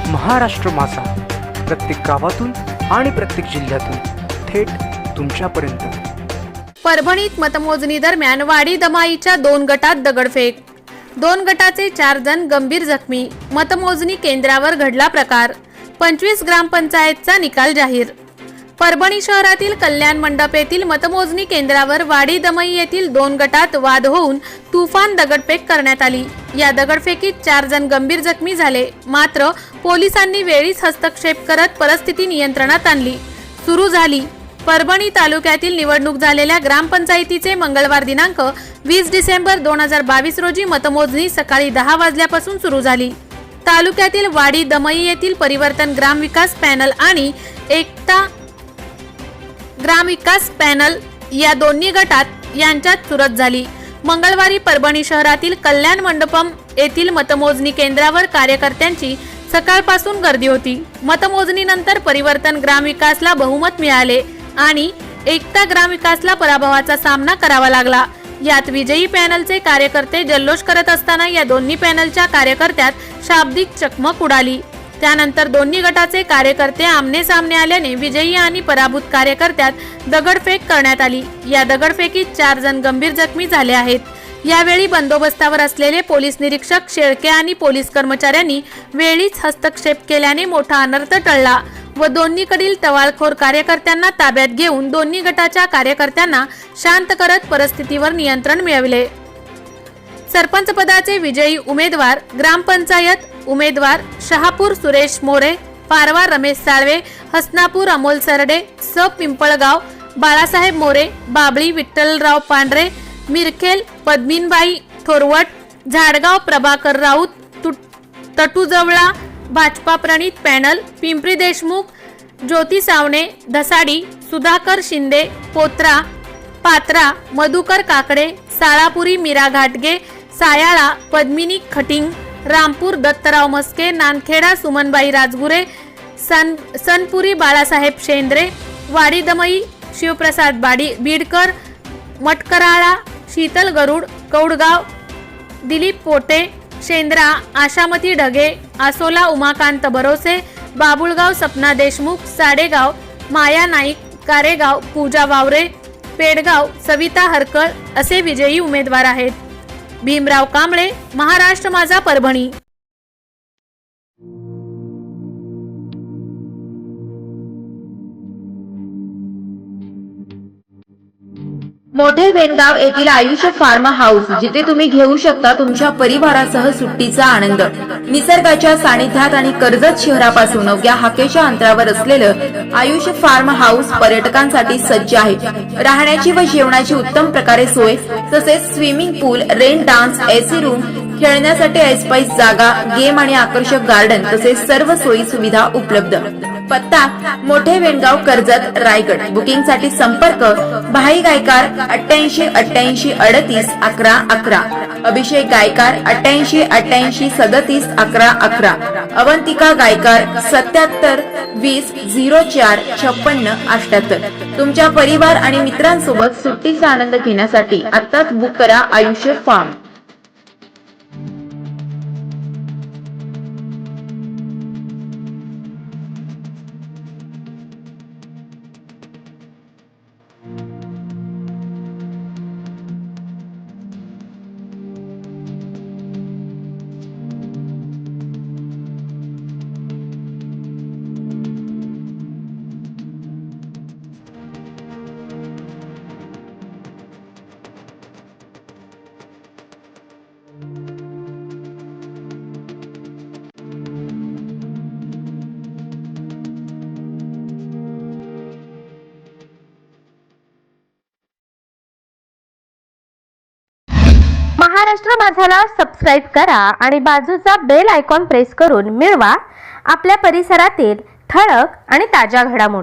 महाराष्ट्र माझा, प्रत्येक गावातून आणि प्रत्येक जिल्ह्यातून थेट तुमच्यापर्यंत। परभणीत मतमोजणी दरम्यान वाडी दमाईच्या 2 गटात दगडफेक, 2 गटाचे 4 जण गंभीर जखमी। मतमोजणी केंद्रावर घडला प्रकार, 25 ग्रामपंचायतचा निकाल जाहीर। परभणी शहरातील कल्याण मंडप येथील मतमोजणी केंद्रावर वाडी दमाई येथील 2 गटात वाद होऊन तुफान दगडफेक करण्यात आली। या दगडफेकीत 4 जण गंभीर जखमी झाले, मात्र पोलिसांनी वेळीच हस्तक्षेप करत परिस्थिती नियंत्रणात आणली। सुरू झाली परभणी तालुक्यातील निवडणूक झालेल्या ग्रामपंचायतीचे मंगळवार दिनांक 20 डिसेंबर 2022 रोजी मतमोजणी सकाळी 10 वाजल्यापासून सुरू झाली। तालुक्यातील वाडी दमई येथील परिवर्तन ग्रामविकास पॅनल आणि एकता ग्रामविकास पॅनल या दोन्ही गटात यांच्यात चुरस झाली। मंगळवारी परभणी शहरातील कल्याण मंडपम येथील मतमोजणी केंद्रावर कार्यकर्त्यांची सकाळपासून गर्दी होती। मतमोजणीनंतर परिवर्तन ग्रामविकासला बहुमत मिळाले आणि एकता ग्रामविकासला पराभवाचा सामना करावा लागला। यात विजयी पॅनलचे कार्यकर्ते जल्लोष करत असताना या दोन्ही पॅनलच्या कार्यकर्त्यात शाब्दिक चकमक उडाली। त्यानंतर दोन्ही गटाचे कार्यकर्ते आमने सामने आल्याने विजयी आणि पराभूत कार्यकर्त्यात दगडफेक करण्यात आली। या दगडफेकीत 4 जण गंभीर जखमी झाले आहेत। यावेळी बंदोबस्तावर असलेले पोलीस निरीक्षक शेळके आणि पोलीस कर्मचाऱ्यांनी वेळीच हस्तक्षेप केल्याने मोठा अनर्थ टळला व दोन्हीकडील टवाळखोर कार्यकर्त्यांना ताब्यात घेऊन दोन्ही गटाच्या कार्यकर्त्यांना शांत करत परिस्थितीवर नियंत्रण मिळविले। सरपंच पदाचे विजयी उमेदवार, ग्रामपंचायत उमेदवार शहापूर सुरेश मोरे, पारवा रमेश साळवे, हसनापूर अमोल सरडे, स पिंपळगाव बाळासाहेब मोरे, बाबळी विठ्ठलराव पांढरे, मिरखेल पद्मिनबाई थोरवट, झाडगाव प्रभाकर राऊत, तटुजवळा भाजपा प्रणित पॅनल, पिंपरी देशमुख ज्योती सावणे, धसाडी सुधाकर शिंदे, पोत्रा पात्रा मधुकर काकडे, साळापुरी मीरा घाटगे, सायाळा पद्मिनी खटिंग, रामपूर दत्तराव मस्के, नानखेडा सुमनबाई राजगुरे, सनपुरी बाळासाहेब शेंद्रे, वाडी दमई शिवप्रसाद बीडकर, मटकराळा शीतल गरुड, कौडगाव दिलीप पोटे, शेंद्रा आशामती ढगे, आसोला उमाकांत बरोसे, बाबुळगाव सपना देशमुख, साडेगाव माया नाईक, कारेगाव पूजा वावरे, पेडगाव सविता हरकळ असे विजयी उमेदवार आहेत। भीमराव कांबळे, महाराष्ट्र माझा, परभणी। मोठे वेणगाव येथील आयुष फार्म हाऊस, जिथे तुम्ही घेऊ शकता तुमच्या परिवारासह सुट्टीचा आनंद। निसर्गाच्या सानिध्यात आणि कर्जत शहरापासून अवघ्या हाकेच्या अंतरावर असलेलं आयुष फार्म हाऊस पर्यटकांसाठी सज्ज आहे। राहण्याची व जेवणाची उत्तम प्रकारे सोय, तसेच स्विमिंग पूल, रेन डान्स, एसी रूम, खेळण्यासाठी ऐसपैस जागा, गेम आणि आकर्षक गार्डन तसेच सर्व सोयी सुविधा उपलब्ध। पत्ता मोठे वेणगाव, कर्जत, रायगड। बुकिंग साठी संपर्क भाई गायकार 88 88 38 11 11, अभिषेक गायकार 88 88 37 11 11, अवंतिका गायकार 77 20 04 56 78। तुमच्या परिवार आणि मित्रांसोबत सुट्टीचा आनंद घेण्यासाठी आत्ताच बुक करा आयुष फार्म। महाराष्ट्र माझाला सबस्क्राइब करा आणि बाजूचा बेल आयकॉन प्रेस करून मिळवा आपल्या परिसरातील ठळक आणि ताज्या घडामोडी।